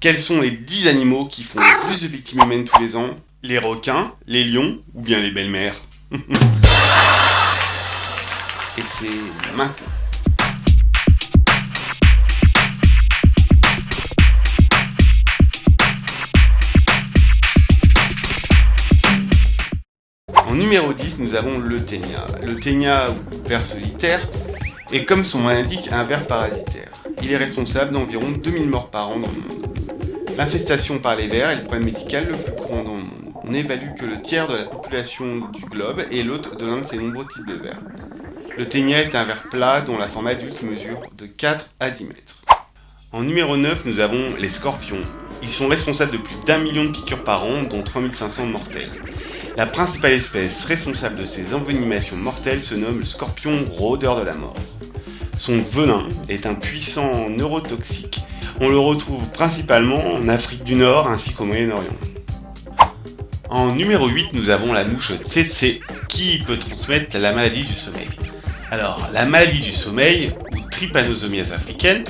Quels sont les 10 animaux qui font le plus de victimes humaines tous les ans? Les requins, les lions ou bien les belles-mères? Et c'est maintenant. En numéro 10, nous avons le ténia. Le ténia, ou ver solitaire, est comme son nom l'indique un ver parasitaire. Il est responsable d'environ 2000 morts par an dans le monde. L'infestation par les vers est le problème médical le plus courant dans le monde. On évalue que le tiers de la population du globe est l'hôte de l'un de ces nombreux types de vers. Le ténia est un ver plat dont la forme adulte mesure de 4 à 10 mètres. En numéro 9, nous avons les scorpions. Ils sont responsables de plus d'1 million de piqûres par an, dont 3500 mortelles. La principale espèce responsable de ces envenimations mortelles se nomme le scorpion rôdeur de la mort. Son venin est un puissant neurotoxique. On le retrouve principalement en Afrique du Nord ainsi qu'au Moyen-Orient. En numéro 8, nous avons la mouche tsetse qui peut transmettre la maladie du sommeil. Alors, la maladie du sommeil, ou trypanosomiase africaine,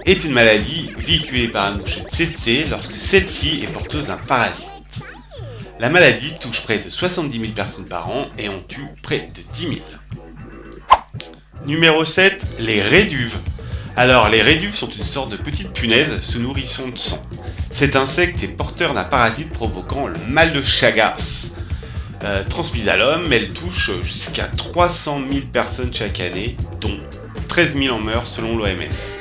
est une maladie véhiculée par la mouche tsetse lorsque celle-ci est porteuse d'un parasite. La maladie touche près de 70 000 personnes par an et en tue près de 10 000. Numéro 7, les réduves. Alors, les réduves sont une sorte de petites punaises se nourrissant de sang. Cet insecte est porteur d'un parasite provoquant le mal de Chagas. Transmise à l'homme, elle touche jusqu'à 300 000 personnes chaque année, dont 13 000 en meurent selon l'OMS.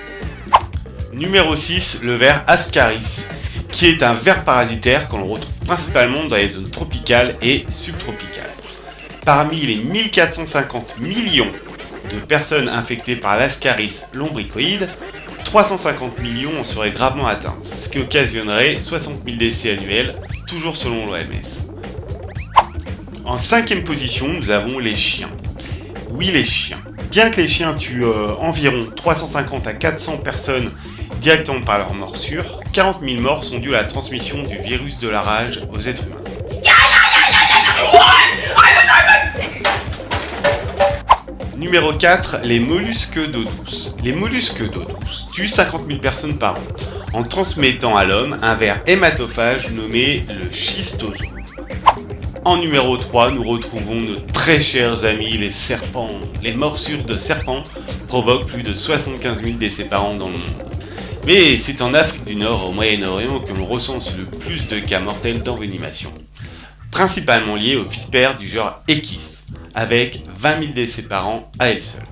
Numéro 6, le ver Ascaris, qui est un ver parasitaire que l'on retrouve principalement dans les zones tropicales et subtropicales. Parmi les 1450 millions de personnes infectées par l'Ascaris lombricoïde, 350 millions en seraient gravement atteintes, ce qui occasionnerait 60 000 décès annuels, toujours selon l'OMS. En 5e position, nous avons les chiens. Oui, les chiens. Bien que les chiens tuent environ 350 à 400 personnes directement par leur morsure, 40 000 morts sont dues à la transmission du virus de la rage aux êtres humains. Numéro 4, les mollusques d'eau douce. Les mollusques d'eau douce tuent 50 000 personnes par an, en transmettant à l'homme un ver hématophage nommé le schistosome. En numéro 3, nous retrouvons nos très chers amis les serpents. Les morsures de serpents provoquent plus de 75 000 décès par an dans le monde. Mais c'est en Afrique du Nord, au Moyen-Orient, que l'on recense le plus de cas mortels d'envenimation, principalement liés aux vipères du genre Equus, avec 20 000 décès par an à elle seule.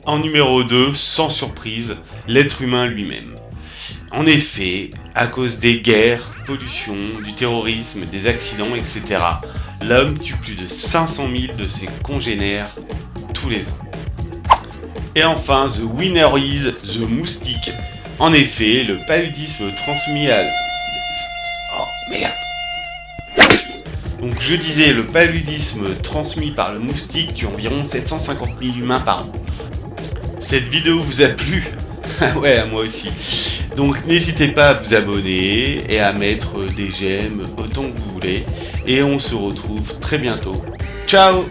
En numéro 2, sans surprise, l'être humain lui-même. En effet, à cause des guerres, pollution, du terrorisme, des accidents, etc., l'homme tue plus de 500 000 de ses congénères tous les ans. Et enfin, the winner is the moustique. En effet, le paludisme transmis à... Oh merde! Donc je disais, le paludisme transmis par le moustique tue environ 750 000 humains par an. Cette vidéo vous a plu? Ouais, à moi aussi. Donc n'hésitez pas à vous abonner et à mettre des j'aime autant que vous voulez. Et on se retrouve très bientôt. Ciao!